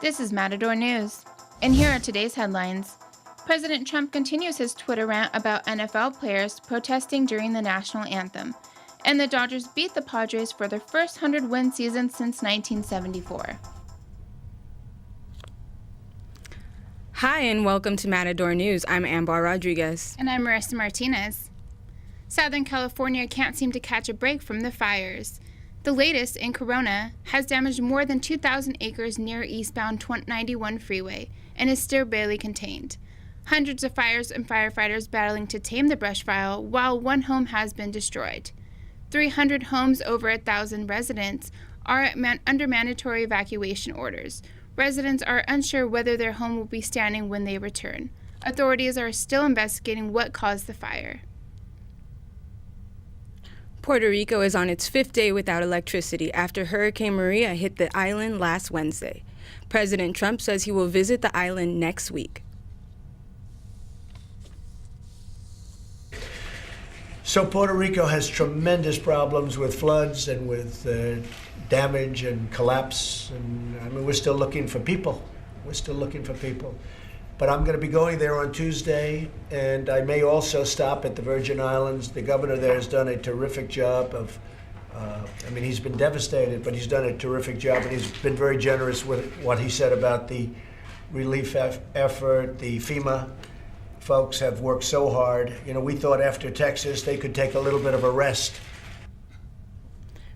This is Matador News, and here are today's headlines. President Trump continues his Twitter rant about NFL players protesting during the national anthem, and the Dodgers beat the Padres for their first 100-win season since 1974. Hi, and welcome to Matador News. I'm Ambar Rodriguez. And I'm Marissa Martinez. Southern California can't seem to catch a break from the fires. The latest, in Corona, has damaged more than 2,000 acres near eastbound 91 freeway and is still barely contained. Hundreds of fires and firefighters battling to tame the brush fire, while one home has been destroyed. 300 homes, over 1,000 residents, are under mandatory evacuation orders. Residents are unsure whether their home will be standing when they return. Authorities are still investigating what caused the fire. Puerto Rico is on its fifth day without electricity after Hurricane Maria hit the island last Wednesday. President Trump says he will visit the island next week. So Puerto Rico has tremendous problems with floods and with damage and collapse. And I mean, we're still looking for people. But I'm going to be going there on Tuesday, and I may also stop at the Virgin Islands. The governor there has done a terrific job of, he's been devastated, but he's done a terrific job, and he's been very generous with what he said about the relief effort. The FEMA folks have worked so hard. You know, we thought after Texas they could take a little bit of a rest.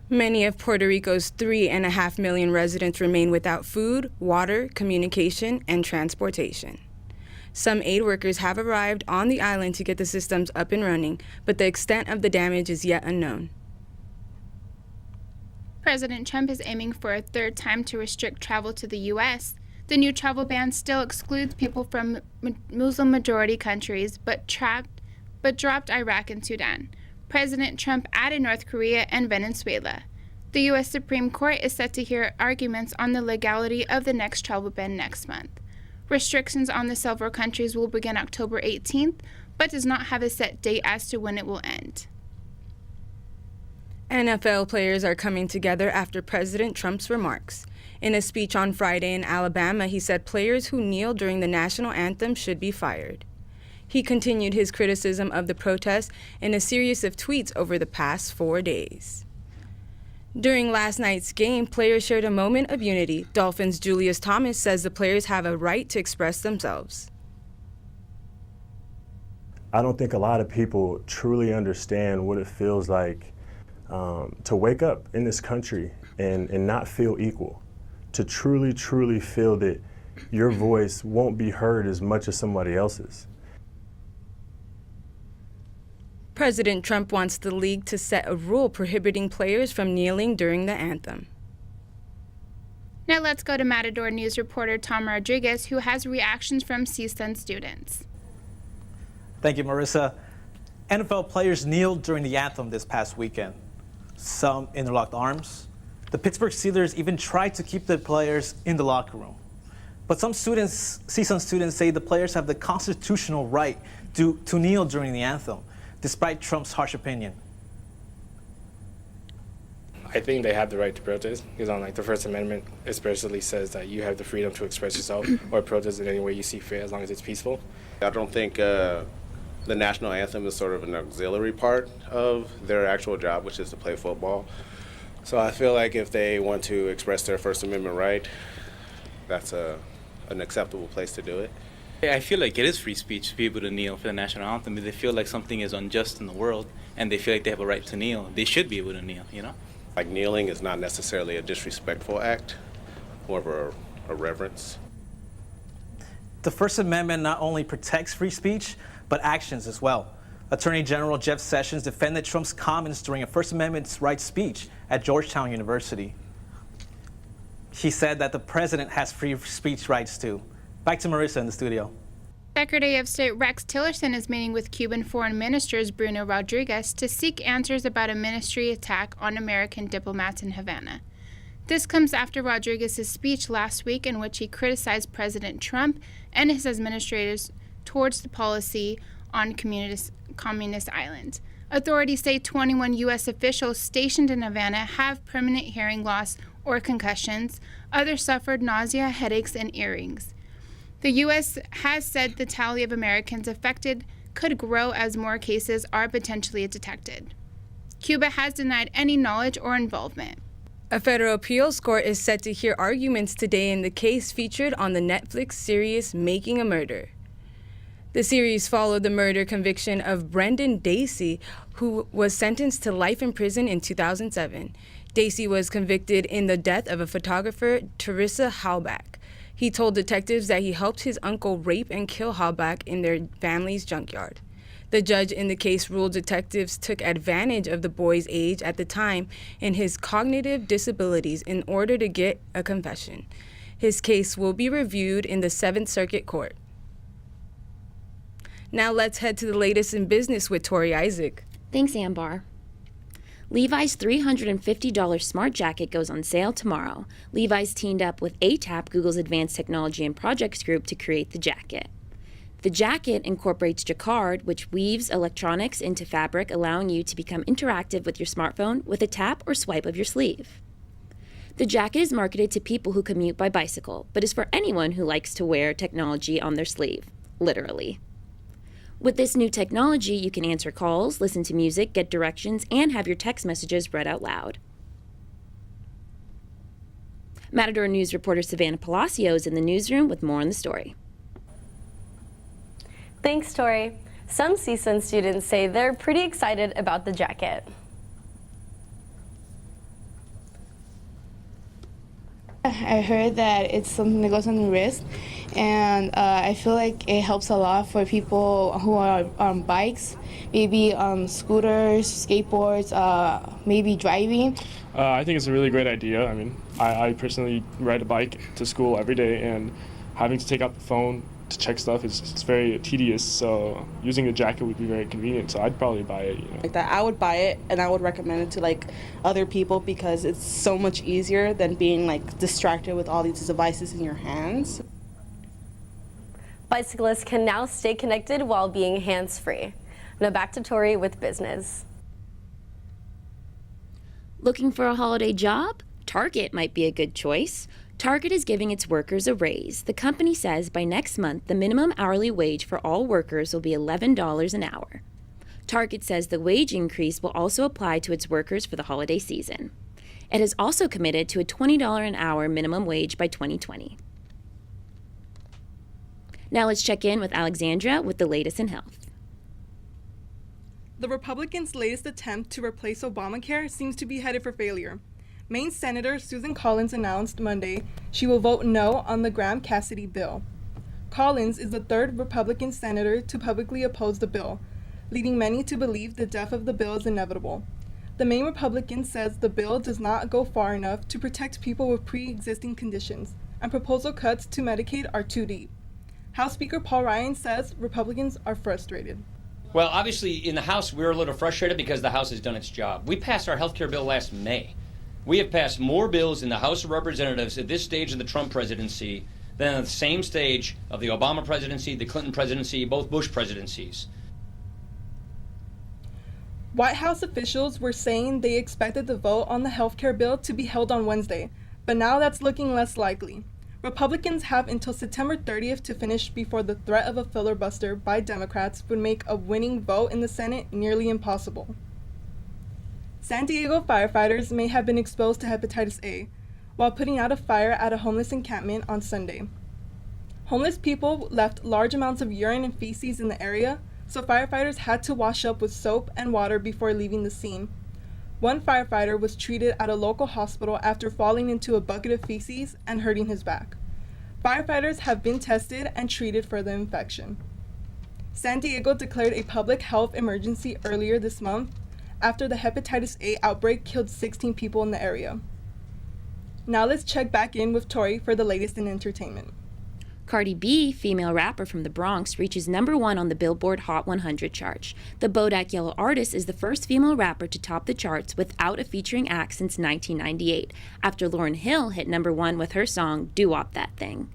Many of Puerto Rico's 3.5 million residents remain without food, water, communication, and transportation. Some aid workers have arrived on the island to get the systems up and running, but the extent of the damage is yet unknown. President Trump is aiming for a third time to restrict travel to the U.S. The new travel ban still excludes people from Muslim-majority countries, but dropped Iraq and Sudan. President Trump added North Korea and Venezuela. The U.S. Supreme Court is set to hear arguments on the legality of the next travel ban next month. Restrictions on the several countries will begin October 18th, but does not have a set date as to when it will end. NFL players are coming together after President Trump's remarks. In a speech on Friday in Alabama, he said players who kneel during the national anthem should be fired. He continued his criticism of the protest in a series of tweets over the past 4 days. During last night's game, players shared a moment of unity. Dolphins' Julius Thomas says the players have a right to express themselves. I don't think a lot of people truly understand what it feels like to wake up in this country and not feel equal, to truly feel that your voice won't be heard as much as somebody else's. President Trump wants the league to set a rule prohibiting players from kneeling during the anthem. Now let's go to Matador News reporter Tom Rodriguez, who has reactions from CSUN students. Thank you, Marissa. NFL players kneeled during the anthem this past weekend. Some interlocked arms. The Pittsburgh Steelers even tried to keep the players in the locker room. But some students, CSUN students, say the players have the constitutional right to kneel during the anthem, despite Trump's harsh opinion. I think they have the right to protest because on the First Amendment especially says that you have the freedom to express yourself or protest in any way you see fit as long as it's peaceful. I don't think the national anthem is sort of an auxiliary part of their actual job, which is to play football. So I feel like if they want to express their First Amendment right, that's an acceptable place to do it. I feel like it is free speech to be able to kneel for the national anthem. If they feel like something is unjust in the world and they feel like they have a right to kneel, they should be able to kneel, you know? Like kneeling is not necessarily a disrespectful act, more of a reverence. The First Amendment not only protects free speech, but actions as well. Attorney General Jeff Sessions defended Trump's comments during a First Amendment rights speech at Georgetown University. He said that the president has free speech rights too. Back to Marissa in the studio. Secretary of State Rex Tillerson is meeting with Cuban Foreign Minister Bruno Rodriguez to seek answers about a ministry attack on American diplomats in Havana. This comes after Rodriguez's speech last week in which he criticized President Trump and his administrators towards the policy on Communist Island. Authorities say 21 U.S. officials stationed in Havana have permanent hearing loss or concussions. Others suffered nausea, headaches, and earrings. The U.S. has said the tally of Americans affected could grow as more cases are potentially detected. Cuba has denied any knowledge or involvement. A federal appeals court is set to hear arguments today in the case featured on the Netflix series Making a Murder. The series followed the murder conviction of Brendan Dacy, who was sentenced to life in prison in 2007. Dacy was convicted in the death of a photographer, Teresa Halbach. He told detectives that he helped his uncle rape and kill Halbach in their family's junkyard. The judge in the case ruled detectives took advantage of the boy's age at the time and his cognitive disabilities in order to get a confession. His case will be reviewed in the Seventh Circuit Court. Now let's head to the latest in business with Tory Isaac. Thanks, Ambar. Levi's $350 smart jacket goes on sale tomorrow. Levi's teamed up with ATAP, Google's Advanced Technology and Projects Group, to create the jacket. The jacket incorporates jacquard, which weaves electronics into fabric, allowing you to become interactive with your smartphone with a tap or swipe of your sleeve. The jacket is marketed to people who commute by bicycle, but is for anyone who likes to wear technology on their sleeve, literally. With this new technology, you can answer calls, listen to music, get directions, and have your text messages read out loud. Matador News reporter Savannah Palacio is in the newsroom with more on the story. Thanks, Tory. Some CSUN students say they're pretty excited about the jacket. I heard that it's something that goes on the wrist, and I feel like it helps a lot for people who are on bikes, maybe scooters, skateboards, maybe driving. I think it's a really great idea. I mean, I personally ride a bike to school every day, and having to take out the phone to check stuff it's very tedious, so using a jacket would be very convenient, so I'd probably buy it. Like that, I would buy it, and I would recommend it to like other people because it's so much easier than being like distracted with all these devices in your hands. Bicyclists can now stay connected while being hands-free. Now back to Tory with business. Looking for a holiday job? Target might be a good choice. Target is giving its workers a raise. The company says by next month, the minimum hourly wage for all workers will be $11 an hour. Target says the wage increase will also apply to its workers for the holiday season. It has also committed to a $20 an hour minimum wage by 2020. Now let's check in with Alexandrea with the latest in health. The Republicans' latest attempt to replace Obamacare seems to be headed for failure. Maine Senator Susan Collins announced Monday she will vote no on the Graham-Cassidy bill. Collins is the third Republican senator to publicly oppose the bill, leading many to believe the death of the bill is inevitable. The Maine Republican says the bill does not go far enough to protect people with pre-existing conditions, and proposal cuts to Medicaid are too deep. House Speaker Paul Ryan says Republicans are frustrated. Well, obviously, in the House, we're a little frustrated because the House has done its job. We passed our health care bill last May. We have passed more bills in the House of Representatives at this stage of the Trump presidency than at the same stage of the Obama presidency, the Clinton presidency, both Bush presidencies. White House officials were saying they expected the vote on the health care bill to be held on Wednesday, but now that's looking less likely. Republicans have until September 30th to finish before the threat of a filibuster by Democrats would make a winning vote in the Senate nearly impossible. San Diego firefighters may have been exposed to hepatitis A while putting out a fire at a homeless encampment on Sunday. Homeless people left large amounts of urine and feces in the area, so firefighters had to wash up with soap and water before leaving the scene. One firefighter was treated at a local hospital after falling into a bucket of feces and hurting his back. Firefighters have been tested and treated for the infection. San Diego declared a public health emergency earlier this month after the hepatitis A outbreak killed 16 people in the area. Now let's check back in with Tory for the latest in entertainment. Cardi B, female rapper from the Bronx, reaches #1 on the Billboard Hot 100 chart. The Bodak Yellow artist is the first female rapper to top the charts without a featuring act since 1998, after Lauryn Hill hit #1 with her song "Doo Wop That Thing."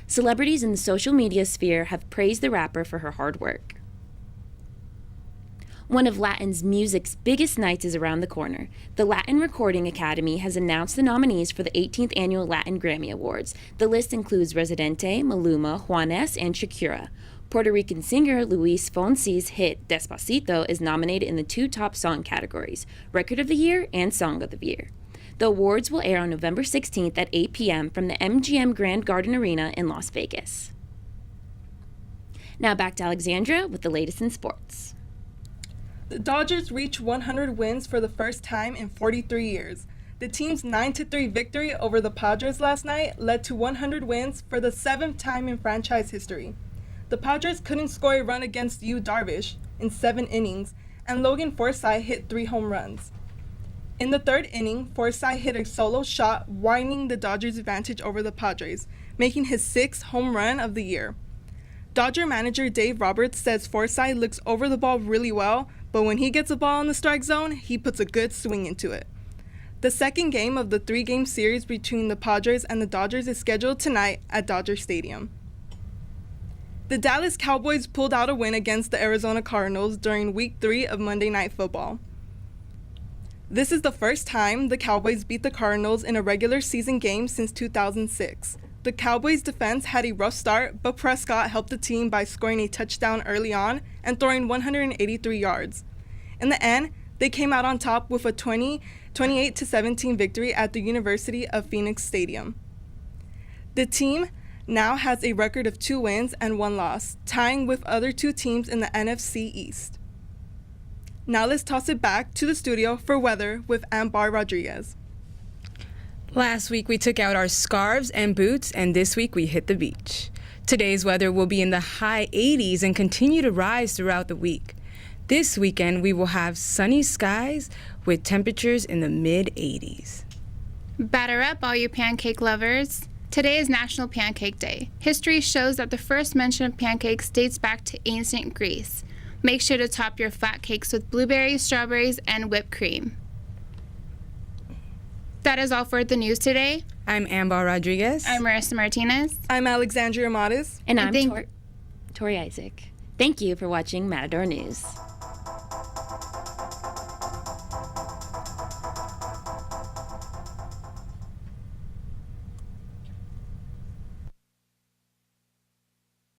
Celebrities in the social media sphere have praised the rapper for her hard work. One of Latin's music's biggest nights is around the corner. The Latin Recording Academy has announced the nominees for the 18th Annual Latin Grammy Awards. The list includes Residente, Maluma, Juanes, and Shakira. Puerto Rican singer Luis Fonsi's hit Despacito is nominated in the 2 top song categories, Record of the Year and Song of the Year. The awards will air on November 16th at 8 p.m. from the MGM Grand Garden Arena in Las Vegas. Now back to Alexandria with the latest in sports. The Dodgers reached 100 wins for the first time in 43 years. The team's 9-3 victory over the Padres last night led to 100 wins for the 7th time in franchise history. The Padres couldn't score a run against Yu Darvish in 7 innings, and Logan Forsythe hit 3 home runs. In the 3rd inning, Forsythe hit a solo shot, widening the Dodgers' advantage over the Padres, making his 6th home run of the year. Dodger manager Dave Roberts says Forsythe looks over the ball really well, but when he gets a ball in the strike zone, he puts a good swing into it. The second game of the 3-game series between the Padres and the Dodgers is scheduled tonight at Dodger Stadium. The Dallas Cowboys pulled out a win against the Arizona Cardinals during Week 3 of Monday Night Football. This is the first time the Cowboys beat the Cardinals in a regular season game since 2006. The Cowboys' defense had a rough start, but Prescott helped the team by scoring a touchdown early on and throwing 183 yards. In the end, they came out on top with a 28-17 victory at the University of Phoenix Stadium. The team now has a record of 2 wins and 1 loss, tying with other 2 teams in the NFC East. Now let's toss it back to the studio for weather with Ambar Rodriguez. Last week we took out our scarves and boots, and this week we hit the beach. Today's weather will be in the high 80s and continue to rise throughout the week. This weekend we will have sunny skies with temperatures in the mid-80s. Batter up, all you pancake lovers. Today is National Pancake Day. History shows that the first mention of pancakes dates back to ancient Greece. Make sure to top your flat cakes with blueberries, strawberries, and whipped cream. That is all for the news today. I'm Ambar Rodriguez. I'm Marissa Martinez. I'm Alexandrea Matador. And I'm Tory Isaac. Thank you for watching Matador News.